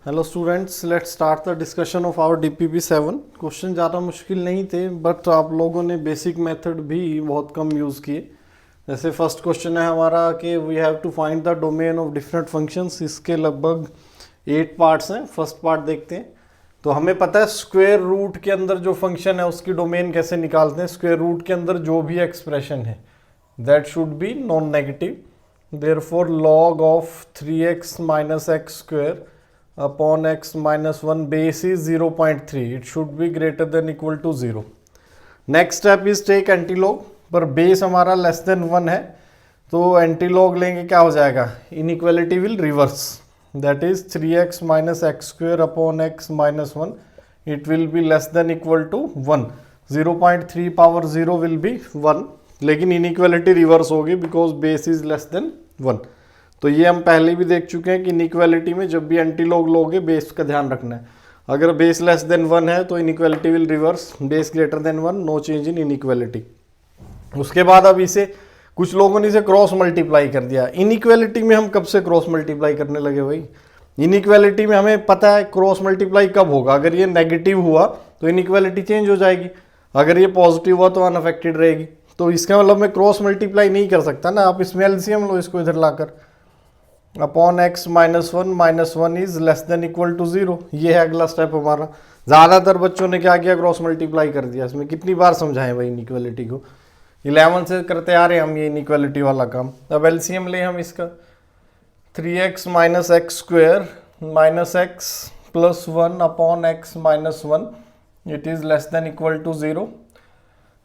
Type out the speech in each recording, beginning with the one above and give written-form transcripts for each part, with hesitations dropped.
Hello students, let's start the discussion of our DPP7। Question ज़्यादा मुश्किल नहीं थे, बट आप लोगों ने बेसिक मेथड भी बहुत कम यूज़ किए। जैसे फर्स्ट क्वेश्चन है हमारा कि we have to find the domain of different functions. इसके लगभग 8 पार्ट्स हैं। फर्स्ट पार्ट देखते हैं। तो हमें पता है स्क्वायर रूट के अंदर जो फंक्शन है उसकी डोमेन कैसे निकालते हैं। स्क्वायर रूट के अंदर जो भी एक्सप्रेशन है that should be non negative. Therefore log of 3x minus x square upon x minus 1 base is 0.3. It should be greater than equal to 0. Next step is take antilog, पर base हमारा less than 1 है तो antilog लेंगे, क्या हो जाएगा, inequality will reverse, that is 3x minus x square upon x minus 1, it will be less than equal to 1। 0.3 power 0 will be 1, लेकिन inequality reverse होगी because base is less than 1। तो ये हम पहले भी देख चुके हैं कि इनइक्वालिटी में जब भी एंटीलॉग लोगे बेस का ध्यान रखना है। अगर बेस लेस देन 1 है तो inequality will reverse, base greater than 1, no change in inequality. उसके बाद अब इसे कुछ लोगों ने इसे क्रॉस मल्टीप्लाई कर दिया। इनइक्वालिटी में हम कब से क्रॉस मल्टीप्लाई करने लगे भाई? इनइक्वालिटी में हमें पता है क्रॉस मल्टीप्लाई कब होगा, अगर ये नेगेटिव हुआ तो इनइक्वालिटी चेंज हो जाएगी, अगर ये पॉजिटिव हुआ तो अनअफेक्टेड रहेगी। तो इसका मतलब मैं क्रॉस मल्टीप्लाई नहीं कर सकता ना। आप इसमें एलसीएम लो इसको इधर लाकर, upon x minus 1 is less than equal to 0। ये है अगला स्टेप हमारा। ज़्यादातर बच्चों ने क्या किया, क्रॉस मल्टीप्लाई कर दिया। इसमें कितनी बार समझाएं भाई इनइक्वालिटी को, 11 से करते आ रहे हैं हम ये इनइक्वालिटी वाला काम। अब एलसीएम ले हम इसका, 3x minus x square minus x plus 1 upon X minus 1, it is less than equal to 0।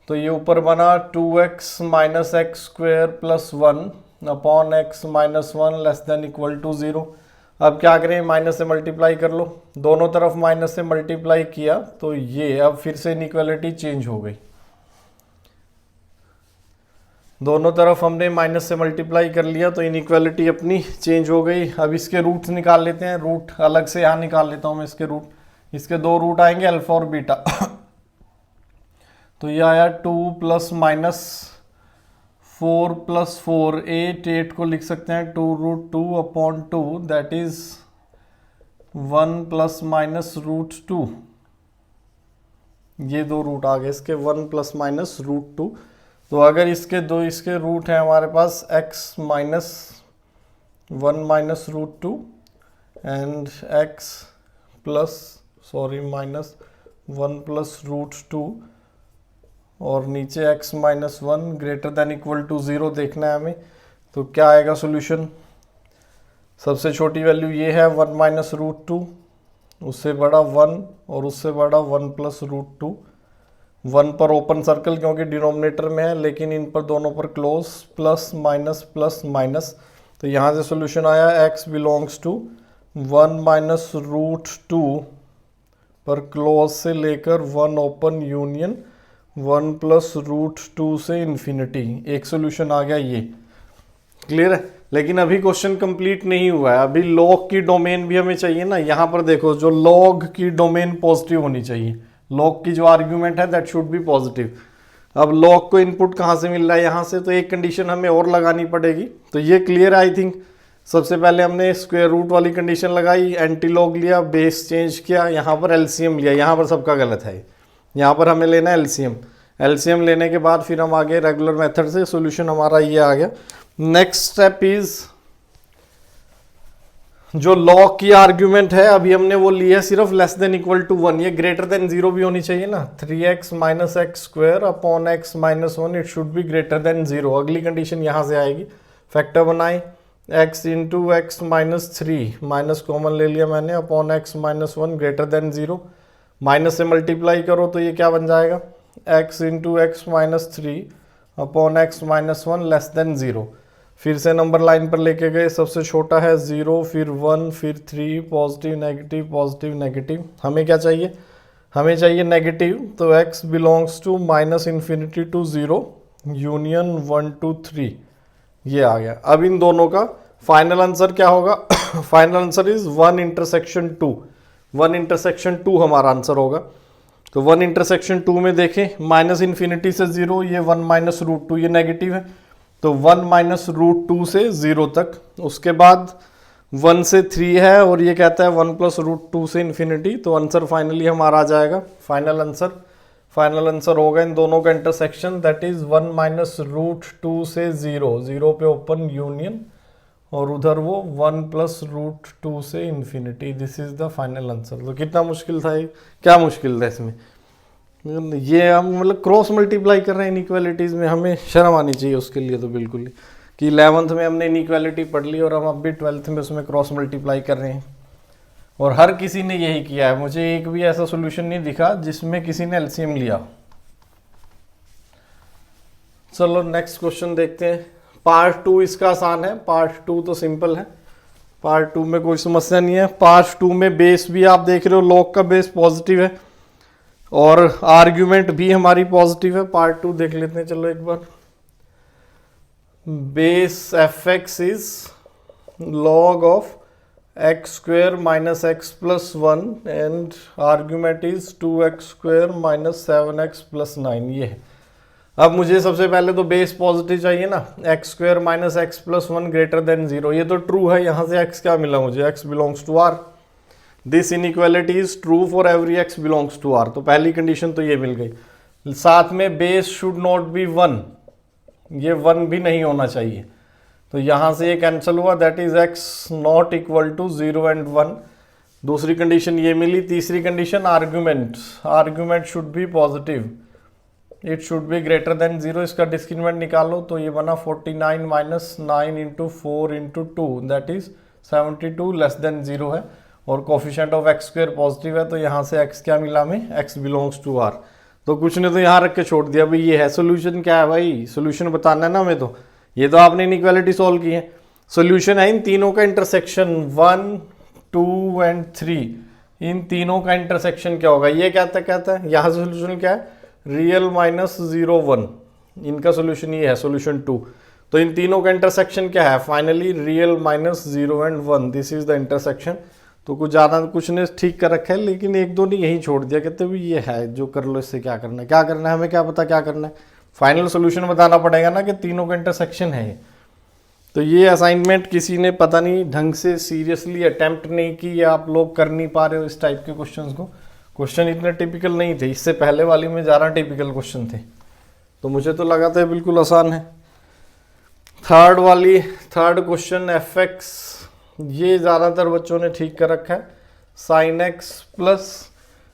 तो ये ऊपर बना 2x minus x square plus 1 upon X minus 1 less than equal to 0। अब क्या करें, माइनस से मल्टीप्लाई कर लो, दोनों तरफ माइनस से मल्टीप्लाई किया तो ये अब फिर से इनइक्वालिटी चेंज हो गई। दोनों तरफ हमने माइनस से मल्टीप्लाई कर लिया तो इनइक्वालिटी अपनी चेंज हो गई। अब इसके रूट्स निकाल लेते हैं। रूट अलग से यहाँ निकाल लेता हूँ मैं इसके रूट। इसके दो रूट आएंगे, अल्फा और बीटा। तो ये आया 2 प्लस माइनस 4 प्लस 4, 8 को लिख सकते हैं 2√2 upon 2, that is 1 plus minus root 2। ये दो रूट आ गए इसके, 1 प्लस माइनस रूट 2। तो अगर इसके रूट हैं हमारे पास x minus 1 minus root 2 and x minus 1 plus root 2, और नीचे x minus 1 greater than equal to 0 देखना है हमें। तो क्या आएगा सॉल्यूशन? सबसे छोटी वैल्यू ये है 1 माइनस रूट 2, उससे बड़ा 1 और उससे बड़ा 1 प्लस रूट 2। 1 पर ओपन सर्कल क्योंकि डिनोमिनेटर में है, लेकिन इन पर दोनों पर क्लोज, प्लस माइनस। तो यहाँ से सॉल्यूशन आया x belongs to 1 minus root 2 पर क्लोज से लेकर 1 ओपन यूनियन 1 प्लस रूट 2 से इन्फिनिटी। एक सोल्यूशन आ गया ये, क्लियर है। लेकिन अभी क्वेश्चन कंप्लीट नहीं हुआ है, अभी लॉग की डोमेन भी हमें चाहिए ना। यहाँ पर देखो, जो लॉग की डोमेन पॉजिटिव होनी चाहिए, लॉग की जो आर्ग्यूमेंट है दैट शुड बी पॉजिटिव। अब लॉग को इनपुट कहाँ से मिल रहा है, यहाँ से, तो एक कंडीशन हमें और लगानी पड़ेगी। तो ये क्लियर आई थिंक। सबसे पहले हमने स्क्वायर रूट वाली कंडीशन लगाई, एंटीलॉग लिया, बेस चेंज किया, यहाँ पर एलसीएम लिया। यहाँ पर सबका गलत है, यहाँ पर हमें लेना है एलसीएम लेने के बाद फिर हम आगे रेगुलर मेथड से, सॉल्यूशन हमारा ये आ गया। नेक्स्ट स्टेप इज जो लॉग की आर्ग्यूमेंट है, अभी हमने वो लिया सिर्फ लेस देन इक्वल टू 1। ये ग्रेटर देन 0 भी होनी चाहिए ना। 3x minus x square upon X minus 1, it should be greater than 0। अगली कंडीशन यहाँ से आएगी, फैक्टर बनाए, x into x minus 3, minus common ले लिया मैंने, upon X minus 1 greater than 0। Minus से मल्टीप्लाई करो तो ये क्या बन जाएगा, x into x minus 3 upon X minus 1 less than 0। फिर से नंबर लाइन पर लेके गए, सबसे छोटा है 0, फिर 1, फिर 3, पॉजिटिव नेगेटिव। हमें क्या चाहिए, हमें चाहिए नेगेटिव। तो x belongs to minus infinity to 0 union 1 to 3, ये आ गया। अब इन दोनों का फाइनल आंसर क्या होगा? Final answer is 1 intersection 2। 1 intersection 2 हमारा आंसर होगा। तो 1 इंटरसेक्शन 2 में देखें, माइनस इन्फिनिटी से 0, ये 1 माइनस रूट 2, ये नेगेटिव है। तो 1 माइनस रूट 2 से 0 तक। उसके बाद 1 से 3 है और ये कहता है 1 प्लस रूट 2 से इन्फिनिटी। तो आंसर फाइनली हमारा आ जाएगा, फाइनल आंसर होगा इन दोनों का intersection, that is 1 minus root 2 से 0 पे ओपन यूनियन, और उधर वो 1 प्लस रूट 2 से infinity. This is the final answer. तो कितना मुश्किल था ये, क्या मुश्किल था इसमें? ये हम मतलब क्रॉस मल्टीप्लाई कर रहे हैं इनइक्वालिटीज़ में, हमें शर्म आनी चाहिए उसके लिए तो बिल्कुल ही, कि 11th में हमने इनइक्वालिटी पढ़ ली और हम अब भी 12th में उसमें क्रॉस मल्टीप्लाई कर रहे हैं। और हर किसी ने यही किया है, मुझे एक भी ऐसा सोल्यूशन नहीं दिखा जिसमें किसी ने एलसीएम लिया। चलो नेक्स्ट क्वेश्चन देखते हैं। पार्ट 2 इसका आसान है, पार्ट 2 तो सिंपल है, पार्ट 2 में कोई समस्या नहीं है। पार्ट 2 में बेस भी आप देख रहे हो, लॉग का बेस पॉजिटिव है और आर्ग्यूमेंट भी हमारी पॉजिटिव है। पार्ट 2 देख लेते हैं, चलो एक बार। Base f x is log of x square minus x plus 1 and argument is 2x square minus 7x plus 9। ये है। अब मुझे सबसे पहले तो बेस पॉजिटिव चाहिए ना, x square minus x plus 1 greater than 0, ये तो ट्रू है। यहाँ से x क्या मिला मुझे, x belongs to r। This inequality is true for every x belongs to r। तो पहली कंडीशन तो ये मिल गई। साथ में बेस शुड नॉट बी 1, ये 1 भी नहीं होना चाहिए। तो यहाँ से ये कैंसिल हुआ, that is x not equal to 0 and 1। दूसरी कंडीशन ये मिली। तीसरी condition argument should be positive, it should be greater than 0। इसका डिस्क्रिमिनेंट निकालो तो ये बना 49 minus 9 into 4 into 2, that is 72 less than 0 है। और coefficient of x square positive है, तो यहाँ से x क्या मिला हमें, x बिलोंग्स टू r। तो कुछ ने तो यहाँ रख के छोड़ दिया भाई, ये है सोल्यूशन। क्या है भाई, सोल्यूशन बताना है ना हमें। तो ये तो आपने इनइक्वालिटी सॉल्व की है, सोल्यूशन है इन तीनों का इंटरसेक्शन 1, 2 एंड 3। इन तीनों का इंटरसेक्शन क्या होगा, ये कहता है यहाँ से सोल्यूशन क्या है, रियल माइनस 0 1। इनका सोल्यूशन ये है, सोल्यूशन 2। तो इन तीनों का इंटरसेक्शन क्या है, finally real minus 0 and 1, this is the intersection. तो कुछ ज़्यादा कुछ ने ठीक कर रखा है, लेकिन एक दो ने यही छोड़ दिया, कहते भी ये है जो कर लो, इससे क्या करना है, क्या करना है, हमें क्या पता क्या करना है। फाइनल सोल्यूशन बताना पड़ेगा ना कि तीनों का इंटरसेक्शन है। तो ये असाइनमेंट किसी ने पता नहीं ढंग से सीरियसली अटेम्प्ट नहीं की, या आप लोग कर नहीं पा रहे हो इस टाइप के क्वेश्चंस को। क्वेश्चन इतने टिपिकल नहीं थे, इससे पहले वाली में ज़्यादा टिपिकल क्वेश्चन थे, तो मुझे तो लगा था बिल्कुल आसान है। थर्ड क्वेश्चन एफ एक्स, ये ज़्यादातर बच्चों ने ठीक कर रखा है। Sine x plus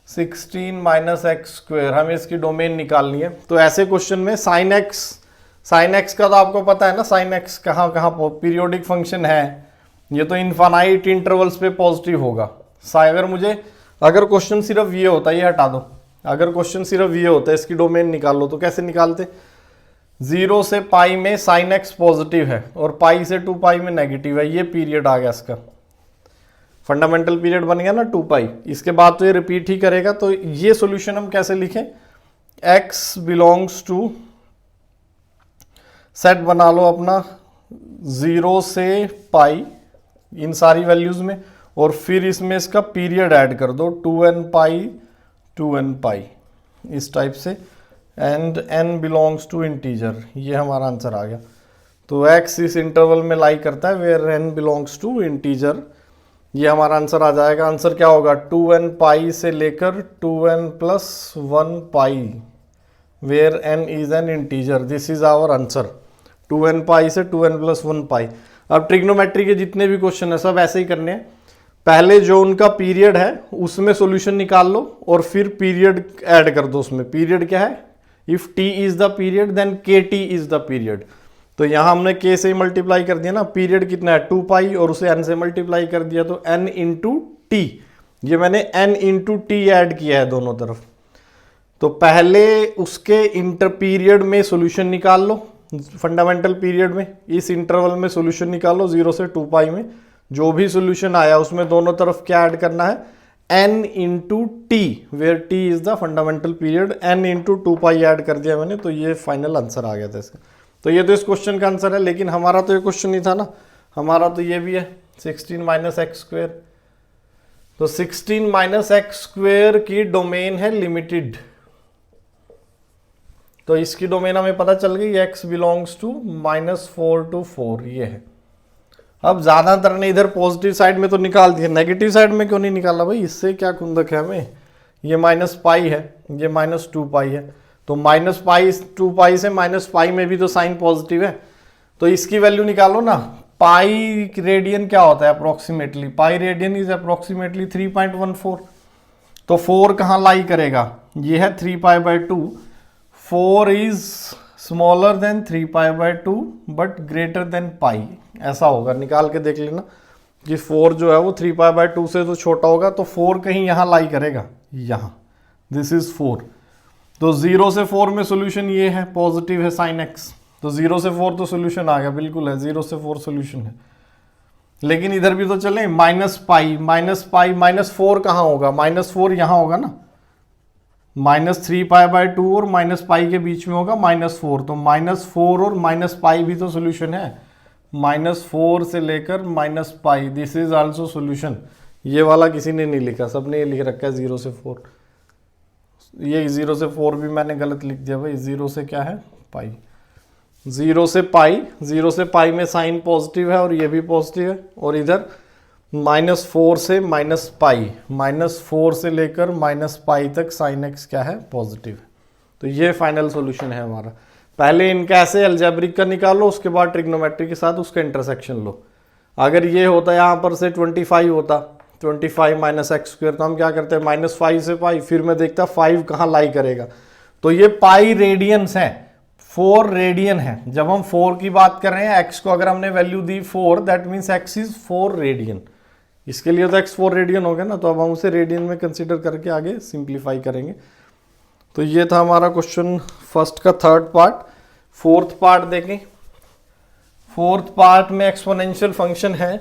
16 minus x square, हमें इसकी डोमेन निकालनी है। तो ऐसे क्वेश्चन में साइन एक्स का तो आपको पता है ना, साइन एक्स कहाँ पीरियोडिक फंक्शन है, ये तो इनफाइनाइट इंटरवल्स पे पॉजिटिव होगा। अगर क्वेश्चन सिर्फ ये होता है, ये हटा दो, अगर क्वेश्चन सिर्फ ये होता है इसकी डोमेन निकाल लो, तो कैसे निकालते, 0 से पाई में साइन एक्स पॉजिटिव है और पाई से 2 पाई में नेगेटिव है, ये पीरियड आ गया, इसका फंडामेंटल पीरियड बन गया ना 2 पाई। इसके बाद तो ये रिपीट ही करेगा। तो ये सॉल्यूशन हम कैसे लिखें, x बिलोंग्स टू, सेट बना लो अपना 0 से पाई इन सारी वैल्यूज में, और फिर इसमें इसका पीरियड ऐड कर दो 2n पाई इस टाइप से, and n belongs to integer. ये हमारा आंसर आ गया। तो x इस इंटरवल में लाई करता है where n belongs to integer, ये हमारा आंसर आ जाएगा। आंसर क्या होगा, 2n पाई से लेकर 2n plus 1 pi where n is an integer, this is our answer. 2n pi से 2n प्लस 1 पाई। अब ट्रिग्नोमेट्री के जितने भी क्वेश्चन है सब ऐसे ही करने हैं, पहले जो उनका पीरियड है उसमें सॉल्यूशन निकाल लो और फिर पीरियड ऐड कर दो उसमें। पीरियड क्या है, if t is the period then kt is the period. तो यहां हमने k से मल्टीप्लाई कर दिया ना, पीरियड कितना है 2 पाई और उसे n से मल्टीप्लाई कर दिया, तो n इंटू टी, ये मैंने n इंटू टी ऐड किया है दोनों तरफ। तो पहले उसके इंटर पीरियड में सॉल्यूशन निकाल लो, फंडामेंटल पीरियड में इस इंटरवल में सॉल्यूशन निकालो 0 से 2 पाई में, जो भी सॉल्यूशन आया उसमें दोनों तरफ क्या ऐड करना है, n into t where t is the fundamental period, n into 2 pi add कर दिया मैंने, तो ये फाइनल आंसर आ गया था इसका। तो ये तो इस क्वेश्चन का आंसर है, लेकिन हमारा तो ये क्वेश्चन नहीं था ना, हमारा तो ये भी है 16 माइनस एक्स स्क्वेयर। तो 16 माइनस एक्स स्क्वेयर की डोमेन है लिमिटेड, तो इसकी डोमेन हमें पता चल गई, x बिलोंग्स टू -4 to 4, ये है। अब ज़्यादातर ने इधर पॉजिटिव साइड में तो निकाल दिया, नेगेटिव साइड में क्यों नहीं निकाला भाई, इससे क्या खुंदक है हमें, ये माइनस पाई है, ये माइनस 2 पाई है, तो माइनस पाई 2 पाई से माइनस पाई में भी तो साइन पॉजिटिव है, तो इसकी वैल्यू निकालो ना। पाई रेडियन क्या होता है approximately, pi radian is approximately 3.14, तो 4 कहाँ लाई करेगा, ये है 3 pi by 2, 4 is smaller than 3 pi by 2 but greater than pi, ऐसा होगा, निकाल के देख लेना कि 4 जो है वो 3 पाई बाई 2 से तो छोटा होगा, तो 4 कहीं यहाँ लाई करेगा, यहाँ, दिस इज 4, तो 0 से 4 में सोल्यूशन ये है, पॉजिटिव है साइन एक्स, तो 0 से 4 तो सोल्यूशन आ गया, बिल्कुल है, 0 से 4 सोल्यूशन है। लेकिन इधर भी तो चले, माइनस पाई माइनस 4 कहाँ होगा, माइनस 4 यहाँ होगा ना, माइनस 3 पाई बाई 2 और माइनस पाई के बीच में होगा माइनस 4, तो माइनस 4 और माइनस पाई भी तो सोल्यूशन है, माइनस 4 से लेकर minus pi, this is also solution. ये वाला किसी ने नहीं लिखा, सबने ये लिख रखा है 0 से 4, ये 0 से 4 भी मैंने गलत लिख दिया भाई, 0 से क्या है पाई, 0 से पाई, 0 से पाई में साइन पॉजिटिव है और ये भी पॉजिटिव है, और इधर माइनस 4 से माइनस पाई, माइनस 4 से लेकर माइनस पाई तक साइन एक्स क्या है पॉजिटिव है, तो ये फाइनल सॉल्यूशन है हमारा। पहले इनका ऐसे अलजेब्रिक का निकालो, उसके बाद ट्रिग्नोमेट्री के साथ उसका इंटरसेक्शन लो। अगर ये होता यहाँ पर से 25 होता, 25 माइनस एक्स स्क्वायर, तो हम क्या करते हैं माइनस 5 से पाई, फिर मैं देखता 5 कहाँ लाई करेगा, तो ये पाई रेडियंस है, 4 रेडियन है, जब हम 4 की बात कर रहे हैं, एक्स को अगर हमने value the 4, that means x is 4 radian, इसके लिए तो एक्स 4 रेडियन हो गया ना, तो अब हम उसे रेडियन में कंसिडर करके आगे सिंप्लीफाई करेंगे। तो ये था हमारा क्वेश्चन फर्स्ट का थर्ड पार्ट। फोर्थ पार्ट देखें, फोर्थ पार्ट में एक्सपोनेंशियल फंक्शन है,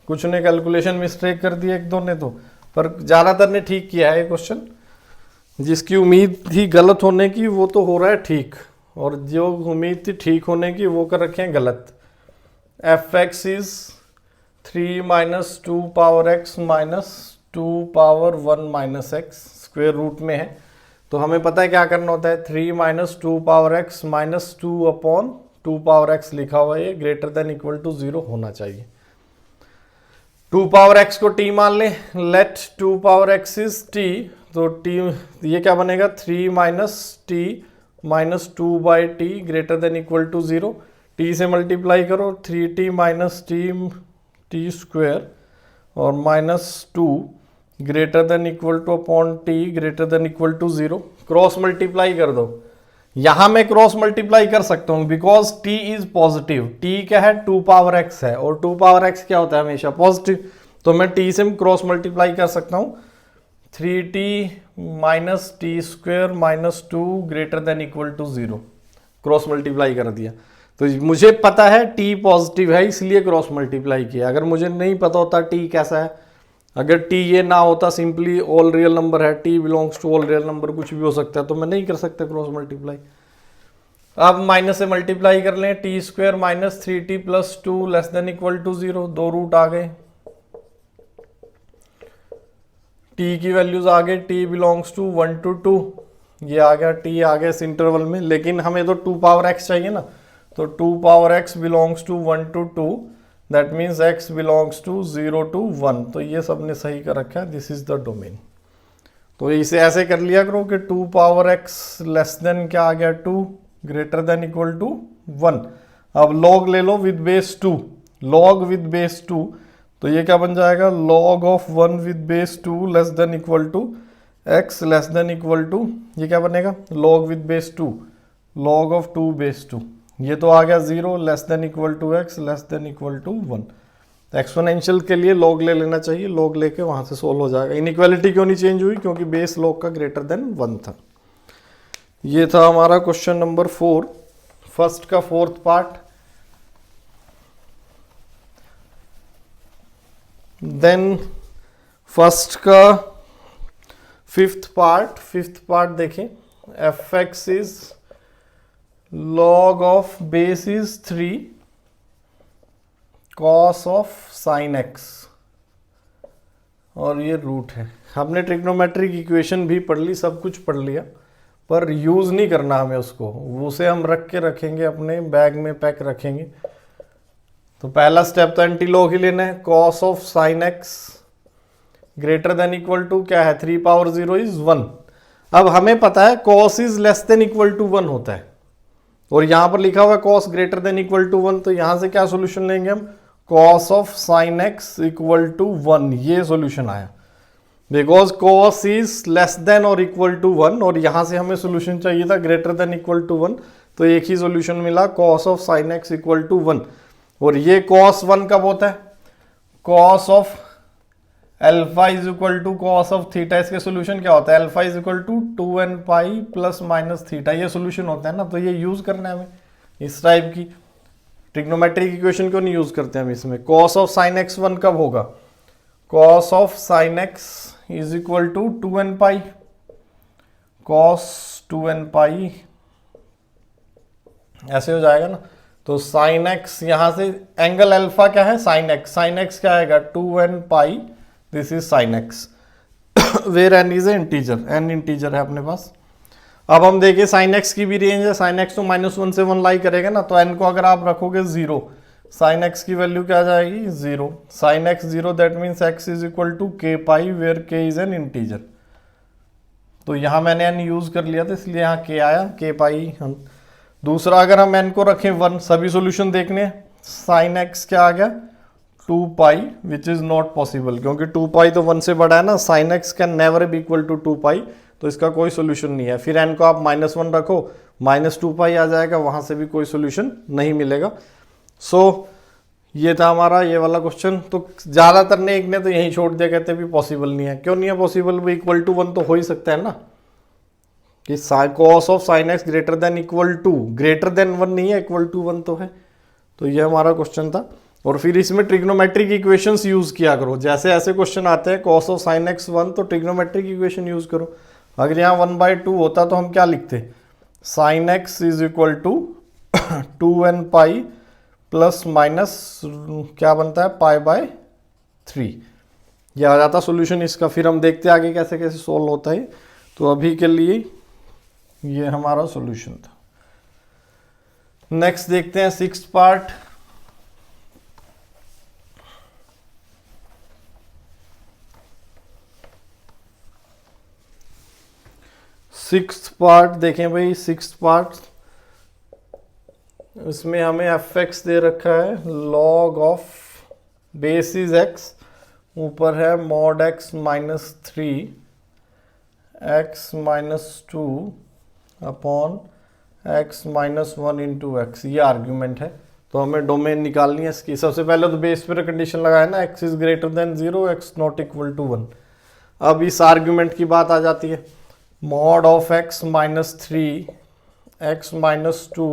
कुछ ने कैलकुलेशन मिस्टेक कर दी एक दो ने तो, पर ज़्यादातर ने ठीक किया है ये क्वेश्चन, जिसकी उम्मीद थी गलत होने की वो तो हो रहा है ठीक, और जो उम्मीद थी ठीक होने की वो कर रखे हैं गलत। F x is 3 minus 2 power x minus 2 power 1 minus x square root में है, तो हमें पता है क्या करना होता है, 3 minus 2 power x minus 2 upon 2 power x लिखा हुआ है, ग्रेटर देन इक्वल टू 0 होना चाहिए। 2 पावर एक्स को t मान ले, let 2 power x is t, तो t ये क्या बनेगा 3 minus t minus 2 by t greater than equal to 0, t से मल्टीप्लाई करो 3t माइनस टी स्क्वेयर और minus 2 greater than equal to upon t greater than equal to 0, cross multiply कर दो। यहां मैं क्रॉस मल्टीप्लाई कर सकता हूं because t is positive, t क्या है 2 पावर x है, और 2 पावर x क्या होता है हमेशा पॉजिटिव, तो मैं t से क्रॉस मल्टीप्लाई कर सकता हूं, 3t minus t square minus 2 greater than equal to 0, cross multiply कर दिया। तो मुझे पता है t पॉजिटिव है इसलिए क्रॉस मल्टीप्लाई किया, अगर मुझे नहीं पता होता t कैसा है, अगर t ये ना होता सिंपली ऑल रियल नंबर है, t belongs to all real number, कुछ भी हो सकता है, तो मैं नहीं कर सकता क्रॉस मल्टीप्लाई। अब माइनस से मल्टीप्लाई कर लें, t square minus 3t plus 2 less than equal to 0, दो रूट आ गए, t की वैल्यूज आ गए, t बिलोंग्स टू 1 to 2, ये आ गया t आ गया इस इंटरवल में, लेकिन हमें तो 2 पावर x चाहिए ना, तो 2 power x belongs to 1 to 2, that means x belongs to 0 to 1, तो ये सब ने सही कर रखा है, दिस इज द डोमेन। तो इसे ऐसे कर लिया करो कि 2 पावर x लेस देन क्या आ गया 2 ग्रेटर देन इक्वल टू 1। अब log ले लो with base 2, log with base 2, तो ये क्या बन जाएगा log of 1 with base 2 less than equal to x less than equal to, ये क्या बनेगा log with base 2, log of 2 base 2, ये तो आ गया 0 less than equal to x less than equal to 1। Exponential के लिए log ले लेना चाहिए, log लेके वहां से सोल्व हो जाएगा। इनइक्वालिटी क्यों नहीं चेंज हुई, क्योंकि बेस log का ग्रेटर देन 1 था। ये था हमारा क्वेश्चन नंबर 4 फर्स्ट का फोर्थ पार्ट। देन फर्स्ट का फिफ्थ पार्ट देखें, F x is log of base is 3 cos of sine x, और ये रूट है। हमने ट्रिग्नोमेट्रिक इक्वेशन भी पढ़ ली, सब कुछ पढ़ लिया, पर यूज नहीं करना हमें उसको, उसे हम रख के रखेंगे अपने बैग में पैक रखेंगे। तो पहला स्टेप तो एंटी लॉग ही लेना है। Cos of sine x greater than equal to क्या है, 3 पावर 0 इज 1। अब हमें पता है cos is less than equal to 1 होता है, और यहां पर लिखा हुआ है cos greater than equal to 1, तो यहां से क्या सोल्यूशन लेंगे हम, cos of sine x equal to 1, ये सोल्यूशन आया। Because cos is less than और इक्वल टू 1, और यहां से हमें सोल्यूशन चाहिए था ग्रेटर देन इक्वल टू 1, तो एक ही सोल्यूशन मिला, cos of sine x equal to 1। और ये कॉस 1 कब होता है, cos of alpha is equal to cos of theta. इसके सोल्यूशन क्या होता है, alpha is equal to 2n pi plus minus theta, ये सोल्यूशन होता है ना। तो ये यूज करना है हमें इस टाइप की ट्रिग्नोमेट्रिक इक्वेशन क्यों नहीं यूज करते हम इसमें। कॉस ऑफ साइन एक्स 1 कब होगा, cos of sine x is equal to 2n pi cos 2n pi, ऐसे हो जाएगा ना। तो साइन एक्स यहां से एंगल अल्फा क्या है, साइन एक्स क्या आएगा 2n pi, this is sine x, where n is a integer, n integer है अपने पास। अब हम देखिए साइन एक्स की भी रेंज है, साइन एक्स तो -1 से 1 लाई करेगा ना, तो एन को अगर आप रखोगे 0, साइन एक्स की वैल्यू क्या आ जाएगी 0, sine x 0, that means x is equal to k pi where k is an integer. तो यहां मैंने एन यूज कर लिया था इसलिए यहाँ k आया, k पाई। हम दूसरा अगर हम एन को रखें 1, सभी सोल्यूशन देखने, साइन एक्स क्या आ गया 2 pi, which is not possible, क्योंकि 2 पाई तो 1 से बड़ा है ना, sine x can never be equal to 2 pi, तो इसका कोई सोल्यूशन नहीं है। फिर एन को आप -1 रखो, -2 पाई आ जाएगा, वहां से भी कोई सोल्यूशन नहीं मिलेगा। सो ये था हमारा ये वाला क्वेश्चन। तो ज्यादातर ने एक ने तो यही छोड़ दिया, कहते भी पॉसिबल नहीं है। क्यों नहीं है पॉसिबल, वो इक्वल टू 1 तो हो ही सकता है ना, कि cos of sine x greater than equal to, greater than 1 नहीं है, इक्वल टू 1 तो है। तो ये हमारा क्वेश्चन था। और फिर इसमें ट्रिग्नोमेट्रिक इक्वेशंस यूज किया करो, जैसे ऐसे क्वेश्चन आते हैं कॉस ऑफ साइन एक्स 1, तो ट्रिग्नोमेट्रिक इक्वेशन यूज करो। अगर यहाँ 1/2 होता तो हम क्या लिखते, sine x is equal to 2n pi plus minus क्या बनता है π/3, यह आ जाता सोल्यूशन इसका। फिर हम देखते हैं आगे कैसे कैसे सोल्व होता है। तो अभी के लिए ये हमारा सॉल्यूशन था। नेक्स्ट देखते हैं 6th पार्ट। देखें भाई 6th पार्ट, इसमें हमें fx दे रखा है log of base is x, ऊपर है mod x minus 3 x minus 2 upon x minus 1 into x, ये आर्ग्यूमेंट है। तो हमें डोमेन निकालनी है इसकी। सबसे पहले तो बेस पर कंडीशन लगाए ना, x is greater than 0, x not equal to 1। अब इस आर्ग्यूमेंट की बात आ जाती है, mod of x minus 3 x minus 2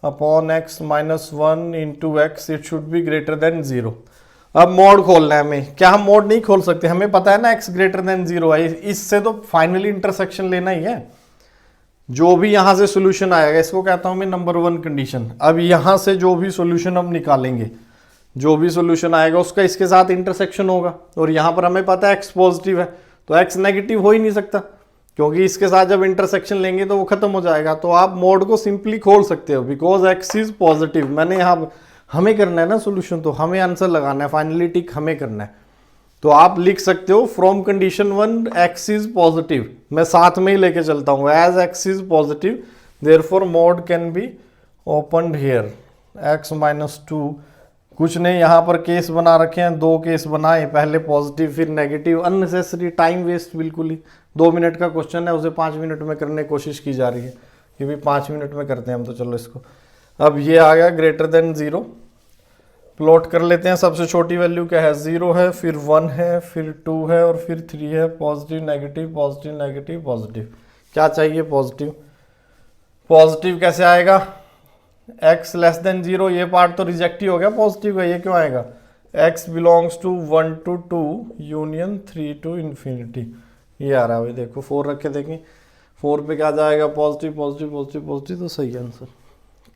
upon x minus 1 into x, it should be greater than 0। अब मोड खोलना है हमें, क्या हम मोड नहीं खोल सकते, हमें पता है ना x ग्रेटर देन 0 है, इससे तो फाइनली इंटरसेक्शन लेना ही है। जो भी यहां से सोल्यूशन आएगा, इसको कहता हूं मैं नंबर 1 कंडीशन। अब यहां से जो भी सोल्यूशन हम निकालेंगे, जो भी सोल्यूशन आएगा उसका इसके साथ इंटरसेक्शन होगा, और यहां पर हमें पता है x पॉजिटिव है, तो x नेगेटिव हो ही नहीं सकता, क्योंकि इसके साथ जब इंटरसेक्शन लेंगे तो वो खत्म हो जाएगा। तो आप मोड को सिंपली खोल सकते हो, बिकॉज x इज पॉजिटिव। मैंने यहाँ हमें करना है ना सोल्यूशन, तो हमें आंसर लगाना है, फाइनली टिक हमें करना है। तो आप लिख सकते हो from condition 1 x is positive, मैं साथ में ही लेके चलता हूँ, as x is positive therefore mod can be opened here x minus 2। कुछ नहीं, यहाँ पर केस बना रखे हैं, 2 केस बनाए, पहले पॉजिटिव फिर नेगेटिव, अननेसेसरी टाइम वेस्ट बिल्कुल ही। 2 मिनट का क्वेश्चन है, उसे 5 मिनट में करने की कोशिश की जा रही है कि भी 5 मिनट में करते हैं हम, तो चलो इसको। अब ये आ गया ग्रेटर देन 0, प्लॉट कर लेते हैं। सबसे छोटी वैल्यू क्या है, 0 है, फिर 1 है, फिर 2 है, और फिर 3 है। Positive negative positive negative positive, क्या चाहिए पॉजिटिव। पॉजिटिव कैसे आएगा, x लेस देन 0, ये पार्ट तो रिजेक्ट ही हो गया पॉजिटिव का, ये क्यों आएगा, x belongs to 1 to 2 union 3 to infinity, ये आ रहा है भाई। देखो 4 रख के देखें, 4 पे क्या जाएगा, पॉजिटिव पॉजिटिव पॉजिटिव पॉजिटिव, तो सही आंसर।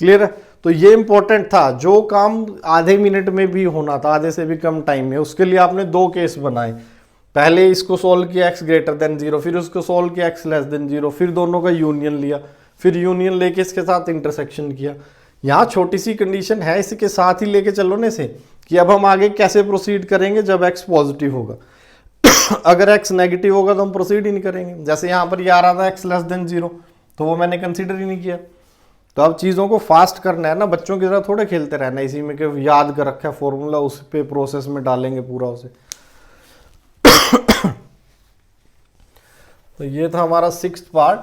क्लियर है। तो ये इंपॉर्टेंट था, जो काम आधे मिनट में भी होना था, आधे से भी कम टाइम में, उसके लिए आपने 2 केस बनाए। पहले इसको सोल्व किया x ग्रेटर देन 0, फिर उसको सोल्व किया x लेस देन 0, फिर दोनों का यूनियन लिया, फिर यूनियन लेके इसके साथ इंटरसेक्शन किया। यहाँ छोटी सी कंडीशन है, इसके साथ ही लेके चलो ना इसे, कि अब हम आगे कैसे प्रोसीड करेंगे जब x पॉजिटिव होगा। अगर x नेगेटिव होगा तो हम प्रोसीड ही नहीं करेंगे। जैसे यहाँ पर ये आ रहा था x लेस देन 0, तो वो मैंने कंसीडर ही नहीं किया। तो अब चीज़ों को फास्ट करना है ना, बच्चों की तरह थोड़े खेलते रहना है इसी में कि याद कर रखा है फॉर्मूला, उस पे प्रोसेस में डालेंगे पूरा उसे। तो ये था हमारा 6th पार्ट।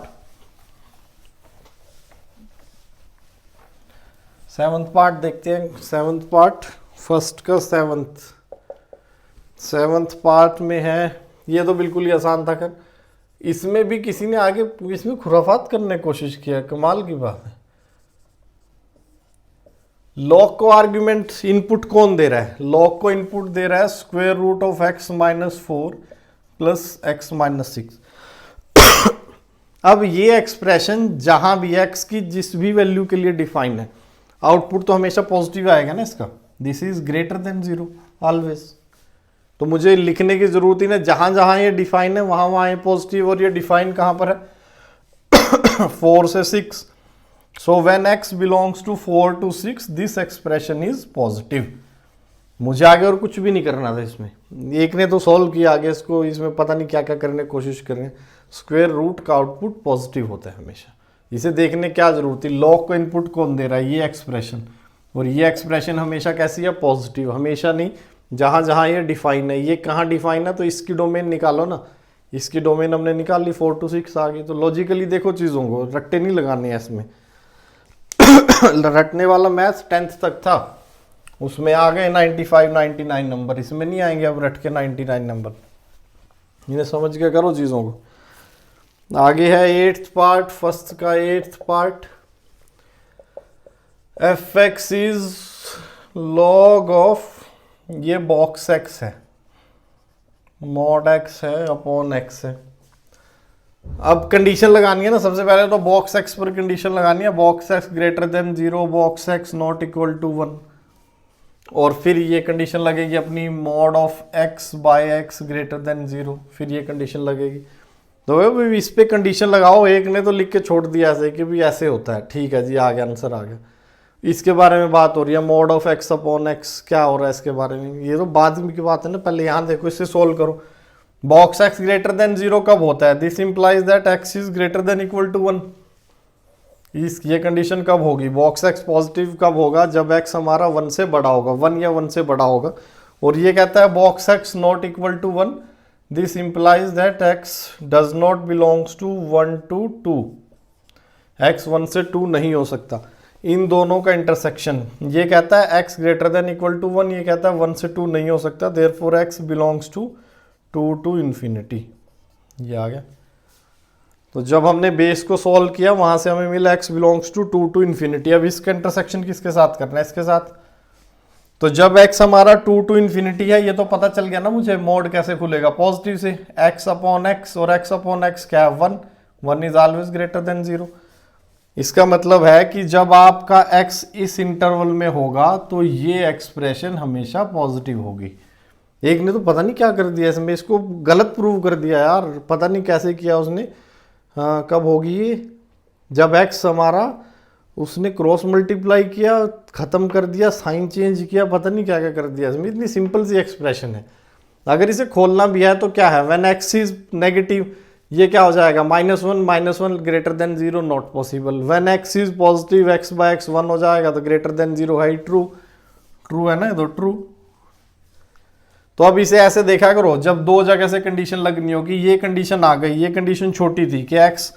7th पार्ट देखते हैं। 7th पार्ट, फर्स्ट का 7th पार्ट में है, ये तो बिल्कुल ही आसान था। कर इसमें भी किसी ने आगे इसमें खुराफात करने की कोशिश किया, कमाल की बात है। लॉग को आर्ग्यूमेंट इनपुट कौन दे रहा है? लॉग को इनपुट दे रहा है square root of x minus 4 plus x minus 6। अब ये एक्सप्रेशन जहां भी x की जिस भी वैल्यू के लिए डिफाइन है, आउटपुट तो हमेशा पॉजिटिव आएगा ना इसका। This is greater than 0 always. तो मुझे लिखने की जरूरत ही नहीं, जहां जहां ये डिफाइन है वहां वहां ये पॉजिटिव। और ये डिफाइन कहां पर है? 4 से 6। So when x belongs to 4 to 6 this expression is positive. मुझे आगे और कुछ भी नहीं करना था इसमें। एक ने तो सॉल्व किया, आगे इसको इसमें पता नहीं क्या क्या करने की कोशिश कर रहे हैं। स्क्वायर रूट का आउटपुट पॉजिटिव होता है हमेशा, इसे देखने क्या जरूरत थी। लॉग को इनपुट कौन दे रहा है? ये एक्सप्रेशन। और ये एक्सप्रेशन हमेशा कैसी है? पॉजिटिव। हमेशा नहीं, जहां जहां ये डिफाइन है। ये कहाँ डिफाइन है? तो इसकी डोमेन निकालो ना। इसकी डोमेन हमने निकाल ली, 4 to 6 आ गई। तो लॉजिकली देखो चीज़ों को, रट्टे नहीं लगाने हैं इसमें। रटने वाला मैथ्स 10th तक था, उसमें आ गए 95 99 नंबर। इसमें नहीं आएंगे अब रट के 99 नंबर। इन्हें समझ के करो चीज़ों को। आगे है 8th पार्ट, फर्स्ट का 8th part. fx is log of, ये बॉक्स x है, मॉड x है अपॉन x है। अब कंडीशन लगानी है ना, सबसे पहले तो बॉक्स x पर कंडीशन लगानी है। Box x greater than 0, box x not equal to 1। और फिर ये कंडीशन लगेगी अपनी, mod of x by x greater than 0। फिर ये कंडीशन लगेगी। तो भाई इस पे कंडीशन लगाओ। एक ने तो लिख के छोड़ दिया ऐसे कि भी ऐसे होता है। ठीक है जी, आ गया, आंसर आ गया। इसके बारे में बात हो रही है, mod of x upon x क्या हो रहा है इसके बारे में। ये तो बाद में की बात है ना, पहले यहाँ देखो, इससे सोल्व करो। बॉक्स x ग्रेटर देन 0 कब होता है? This implies that x is greater than equal to 1। ये कंडीशन कब होगी? बॉक्स x पॉजिटिव कब होगा? जब x हमारा 1 से बड़ा होगा, 1 या 1 से बड़ा होगा। और ये कहता है box x not equal to 1, this implies that x does not belongs to 1 to 2। x 1 से 2 नहीं हो सकता। इन दोनों का इंटरसेक्शन, ये कहता है x greater than equal to 1, ये कहता है 1 से 2 नहीं हो सकता। Therefore x belongs to 2 to infinity. ये आ गया। तो जब हमने बेस को सॉल्व किया, वहां से हमें मिला x belongs to 2 to infinity. अब इसका इंटरसेक्शन किसके साथ करना है? इसके साथ। तो जब x हमारा 2 to इन्फिनिटी है, ये तो पता चल गया ना मुझे मोड कैसे खुलेगा? पॉजिटिव से। x अपॉन x, और x अपॉन x क्या है? 1। 1 इज ऑलवेज ग्रेटर देन 0। इसका मतलब है कि जब आपका x इस इंटरवल में होगा तो ये एक्सप्रेशन हमेशा पॉजिटिव होगी। एक ने तो पता नहीं क्या कर दिया इसमें, इसको गलत प्रूव कर दिया यार, पता नहीं कैसे किया उसने। हाँ, कब होगी ये? जब x हमारा, उसने क्रॉस मल्टीप्लाई किया, खत्म कर दिया, साइन चेंज किया, पता नहीं क्या क्या कर दिया इसमें। इतनी सिंपल सी एक्सप्रेशन है। अगर इसे खोलना भी है तो क्या है? व्हेन x इज नेगेटिव, ये क्या हो जाएगा? -1 greater than 0 not possible. When x is positive, x by x 1 हो जाएगा, तो ग्रेटर देन 0 है। ट्रू, ट्रू है ना, तो ट्रू। तो अब इसे ऐसे देखा करो, जब दो जगह से कंडीशन लगनी होगी, ये कंडीशन आ गई, ये कंडीशन छोटी थी कि x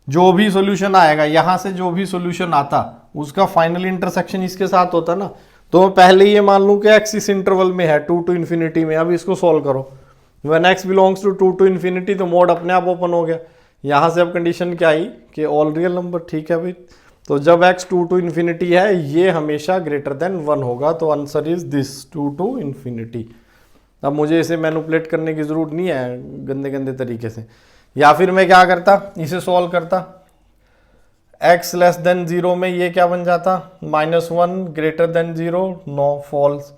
जो भी सॉल्यूशन आएगा, यहां से जो भी सॉल्यूशन आता, उसका फाइनल इंटरसेक्शन इसके साथ होता ना। तो मैं पहले ये मान लूं कि x इस इंटरवल में है 2 to इन्फिनिटी में। अब इसको सॉल्व करो। When x belongs to 2 to infinity, तो मोड अपने आप ओपन हो गया। यहां से अब कंडीशन क्या आई कि ऑल रियल नंबर। ठीक है भाई, तो जब x 2 to इन्फिनिटी है, ये हमेशा ग्रेटर देन 1 होगा। तो answer is this, 2 to infinity. अब मुझे इसे मैनिपुलेट करने की जरूरत नहीं है गंदे गंदे तरीके से। या फिर मैं क्या करता, इसे सॉल्व करता। x लेस देन 0 में ये क्या बन जाता? -1 greater than 0, no, false.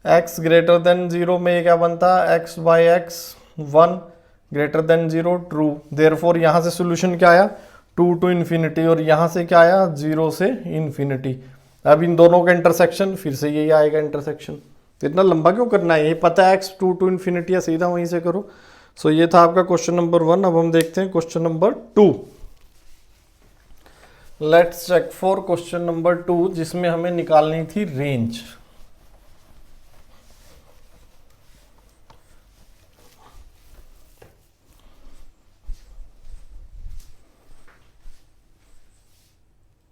x greater than 0 में ये क्या बनता? x by x 1 greater than 0, true. Therefore यहाँ से सोल्यूशन क्या आया? 2 to इन्फिनिटी। और यहाँ से क्या आया? 0 से इन्फिनिटी। अब इन दोनों का इंटरसेक्शन, फिर से यही आएगा इंटरसेक्शन। तो इतना लंबा क्यों करना है, ये पता है x 2 to इन्फिनिटी है, सीधा वहीं से करो। सो ये था आपका क्वेश्चन नंबर 1। अब हम देखते हैं question number 2। Let's check for question number 2, जिसमें हमें निकालनी थी रेंज।